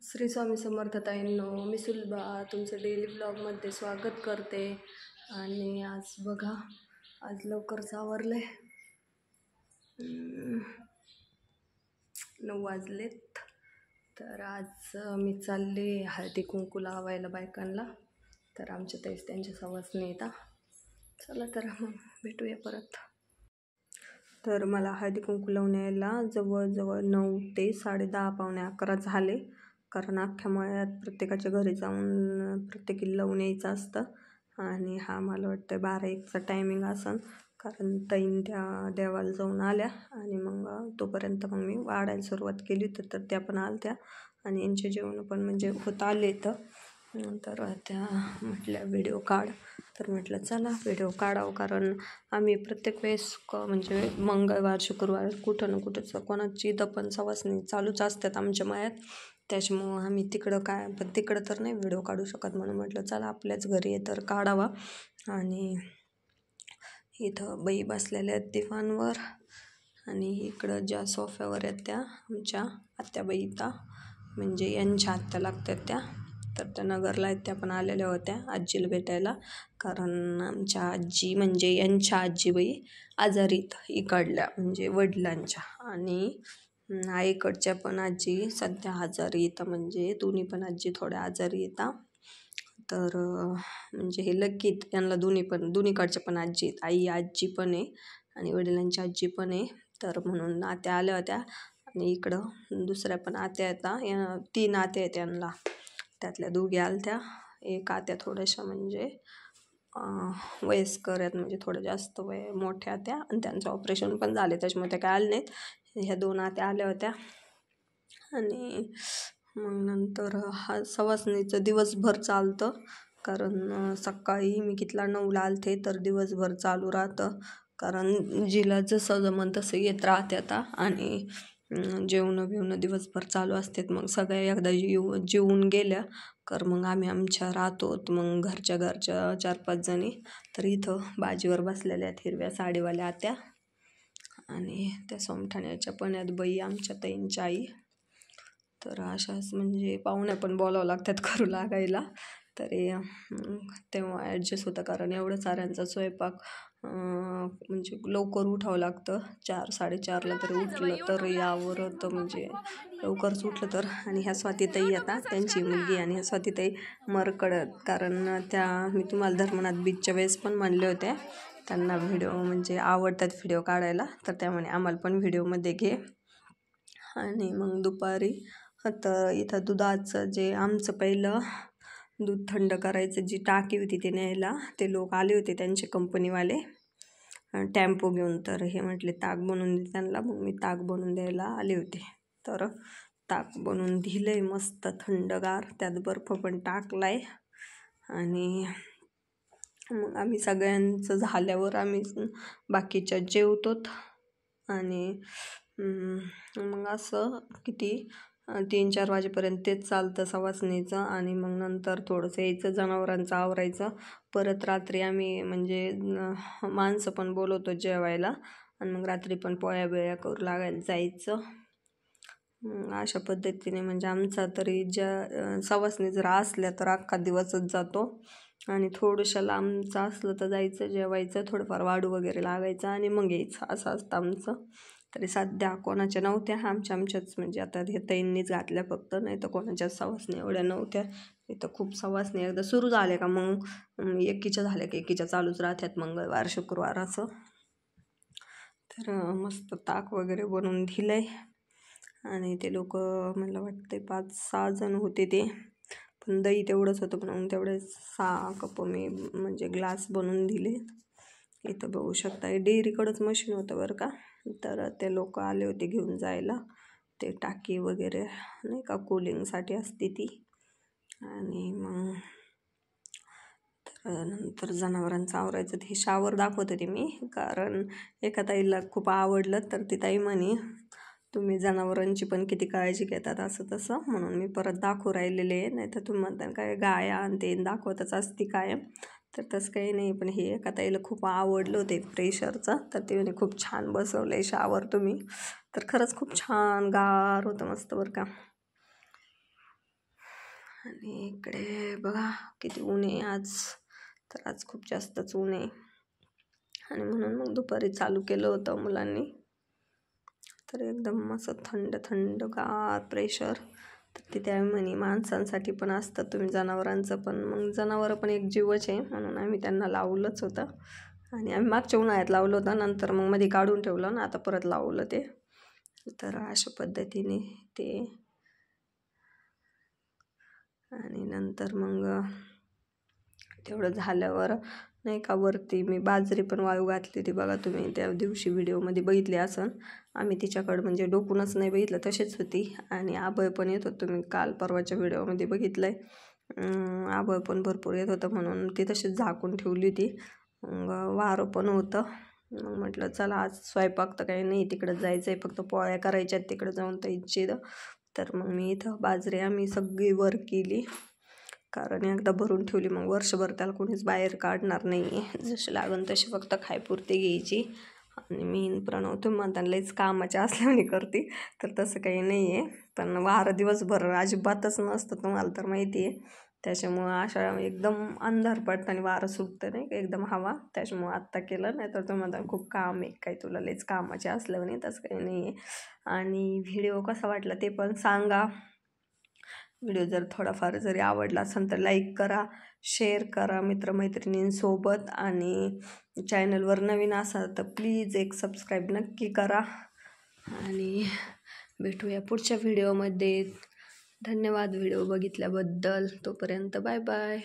श्री स्वामी समर्थताईंनो, मी सुलभा तुमचं डेली ब्लॉगमध्ये स्वागत करते. आणि आज बघा, आज लवकरच आवरले, 9 वाजलेत. तर आज मी चालले हळदी कुंकू लावायला बायकांना. तर आमच्या ताईच त्यांच्या सवासणी येतात. चला तर मग भेटूया परत. तर मला हळदी कुंकू लावून यायला जवळजवळ 9 ते 10:30 पावणे 11 झाले. कारण अख्ख्या मळ्यात प्रत्येकाच्या घरी जाऊन प्रत्येकी लावून यायचं असतं. आणि हा मला वाटतं 12-1चा टायमिंग असन. कारण ताईन त्या देवाला जाऊन आल्या आणि मग तोपर्यंत मग मी वाढायला सुरुवात केली होती. तर त्या पण आल्या आणि यांचे जेवण पण म्हणजे होत आले. तर त्या म्हटल्या व्हिडिओ काढ. तर म्हटलं चला व्हिडिओ काढावं. कारण आम्ही प्रत्येक वेळेस म्हणजे मंगळवार शुक्रवार कुठं ना कुठंच कोणाची दफन सवासणी चालूच असतात आमच्या मळ्यात. त्याच्यामुळं आम्ही तिकडं पण तिकडं तर नाही व्हिडिओ काढू शकत. म्हणून म्हटलं चला आपल्याच घरी आहे तर काढावा. आणि इथं बाई बसलेल्या आहेत दिवाणवर आणि इकडं ज्या सोफ्यावर आहेत त्या आमच्या आत्याबाई इथं म्हणजे यांच्या आत्या लागतात त्या. तर त्या नगरला आहेत, त्या पण आलेल्या होत्या आजीला भेटायला. कारण आमच्या आजी म्हणजे यांच्या आजीबाई आजारीत इकडल्या म्हणजे वडिलांच्या, आणि आईकडच्या पण आजी सध्या आजारी येतं. म्हणजे दोन्ही पण आजी थोड्या आजारी येतात. तर म्हणजे हे लकीत यांना दोन्हीकडच्या पण आजी आहेत. आई आजी पण आहे आणि वडिलांची आजी पण आहे. तर म्हणून आत्या आल्या होत्या. आणि इकडं दुसऱ्या पण आत्या येतात. 3 आत्या आहेत यांना. त्यातल्या 2 आल्या. एक आत्या थोड्याशा म्हणजे वयस्कर आहेत, म्हणजे थोडं जास्त मोठ्या आत्या, आणि त्यांचं ऑपरेशन पण झाले त्याच्यामुळे त्या काय आल्या नाहीत. ह्या 2 आत्या आल्या होत्या. आणि मग नंतर हा सवासणीचं दिवसभर चालतं. कारण सकाळी मी कितला 9ला आलते तर दिवसभर चालू राहतं. कारण जिला जसं जमन तसं येत राहते आता. आणि जेवणं बिवणं दिवसभर चालू असतात. मग सगळ्या एकदा जेवून गेल्या तर मग आम्ही आमच्या राहतो. मग घरच्या 4-5 जणी तर इथं बाजीवर बसलेल्या आहेत हिरव्या साडीवाल्या आत्या. आणि त्या सोमठाण्याच्या पण आहेत बाई आमच्या ताईंच्या आई. तर अशाच म्हणजे पाहुण्या पण बोलावं लागतात करू लागायला. तरी तेव्हा ॲडजस्ट होतं. कारण एवढं साऱ्यांचा स्वयंपाक म्हणजे लवकर उठावं लागतं. 4-4:30ला तरी उठलं तर यावर होतं, म्हणजे लवकरच उठलं तर. आणि ह्या स्वातीताई आता त्यांची मुलगी आणि ह्या स्वातीताई मरकडत. कारण त्या मी तुम्हाला धर्मनाथ बीचच्या वेळेस पण म्हणले होते त्यांना व्हिडिओ म्हणजे आवडतात व्हिडिओ काढायला. तर त्यामुळे आम्हाला पण व्हिडिओमध्ये घे. आणि मग दुपारी तर इथं दुधाचं जे आमचं पहिलं दूध थंड करायचं जी टाकी होती ते न्यायला ते लोक आले होते, त्यांचे कंपनीवाले टेम्पो घेऊन. तर हे म्हटले ताक बनवून दे त्यांना. मग मी ताक बनवून द्यायला आले होते. तर ताक बनवून दिले मस्त थंडगार, त्यात बर्फ पण टाकलाय. आणि मग आम्ही सगळ्यांचं झाल्यावर आम्ही बाकीच्या जेवतोत. आणि मग असं किती 3-4 वाजेपर्यंत तेच चालतं सवासणीचं. आणि मग नंतर थोडंसं यायचं जनावरांचं आवरायचं. परत रात्री आम्ही म्हणजे माणसं पण बोलवतो जेवायला. आणि मग रात्री पण पोळ्या बिळ्या करू लागायला जायचं. अशा पद्धतीने म्हणजे आमचा तरी ज्या सवासणी जर असल्या तर अख्खा दिवसच जातो. आणि थोडंसं लांबचं असलं तर जायचं जेवायचं, थोडंफार वाढू वगैरे लागायचं आणि मग यायचं, असं असतं आमचं. तरी सध्या कोणाच्या नव्हत्या, आमच्याच म्हणजे आता हे ताईंनीच घातल्या फक्त, नाही तर कोणाच्या सवासणी एवढ्या नव्हत्या. इथं खूप सवासणी एकदा सुरू झाल्या का मग एकीच्या झाल्या की एकीच्या चालूच राहतात मंगळवार शुक्रवार असं. तर मस्त ताक वगैरे बनवून दिलंय. आणि ते लोक मला वाटते 5-6 जण होते ते, पण दही तेवढंच होतं म्हणून तेवढे 6 कप मी म्हणजे ग्लास बनवून दिले. इथं बघू शकता डेअरीकडंच मशीन होतं बरं का. तर ते लोक आले होते घेऊन जायला ते टाकी वगैरे नाही का, कूलिंगसाठी असते ती. आणि मग नंतर जनावरांचं आवरायचं. ते शावर दाखवत होते मी, कारण एका ताईला खूप आवडलं. तर ती ताई म्हणे तुम्ही जनावरांची पण किती काळजी घेतात असं तसं, म्हणून मी परत दाखवू राहिलेले आहे. नाही तर तुम्ही म्हणता काय गाया आणि ते दाखवतच असते कायम, तर तसं काही नाही. पण हे एका ताईला खूप आवडलं होते प्रेशरचं. तर ते म्हणे खूप छान बसवलं आहे शावर तुम्ही. तर खरंच खूप छान गार होतं मस्त बरं का. आणि इकडे बघा किती ऊन आहे आज, तर आज खूप जास्तच ऊन आहे. आणि म्हणून मग दुपारी चालू केलं होतं मुलांनी, तर एकदम असं थंड थंडगार प्रेशर. तर ते त्या म्हणे माणसांसाठी पण असतं, तुम्ही जनावरांचं पण, मग जनावरं पण एक जीवच आहे म्हणून आम्ही त्यांना लावलंच होतं. आणि आम्ही मागच्या उन्हाळ्यात लावलं होतं, नंतर मग मध्ये काढून ठेवलं ना, आता परत लावलं ते. तर अशा पद्धतीने ते. आणि नंतर मग तेवढं झाल्यावर नाही का, वरती मी बाजरी पण वाळू घातली होती बघा, तुम्ही त्या दिवशी व्हिडिओमध्ये बघितली असन. आम्ही तिच्याकडं म्हणजे डोकूनच नाही बघितलं, तशीच होती. आणि आबळ पण येत होतं, तुम्ही काल परवाच्या व्हिडिओमध्ये बघितलं आहे. आबळ पण भरपूर येत होतं म्हणून ती तशीच झाकून ठेवली होती. मग वारं पण होतं. मग म्हटलं चला आज स्वयंपाक तर काही नाही, तिकडं जायचं आहे, फक्त पोळ्या करायच्यात तिकडं जाऊन ताईची. तर मग मी इथं बाजरी आम्ही सगळी वर केली, कारण एकदा भरून ठेवली मग वर्षभर त्याला कोणीच बाहेर काढणार नाही. जशी लागन तशी फक्त खायपुरती घ्यायची. आणि मी प्रणव तुम्हाला लईच कामाच्या असल्याने करते, तर तसं काही नाही आहे. पण वारं दिवसभर अजिबातच नसतं, तुम्हाला तर माहिती आहे. त्याच्यामुळं अशा एकदम अंधार पडतं आणि वारं सुटतं नाही एकदम हवा, त्याच्यामुळं आत्ता केलं. नाही तर तुम्हाला खूप काम आहे काही, तुला लईच कामाचे असल्याने, तसं काही नाही आहे. आणि व्हिडिओ कसा वाटला ते पण सांगा. व्हिडिओ जर थोडाफार जरी आवडला असेल तर लाईक करा, शेअर करा मित्रमैत्रिणींसोबत. आणि चॅनलवर नवीन असाल तर प्लीज एक सबस्क्राईब नक्की करा. आणि भेटूया पुढच्या व्हिडिओमध्ये. धन्यवाद व्हिडिओ बघितल्याबद्दल. तोपर्यंत बाय बाय.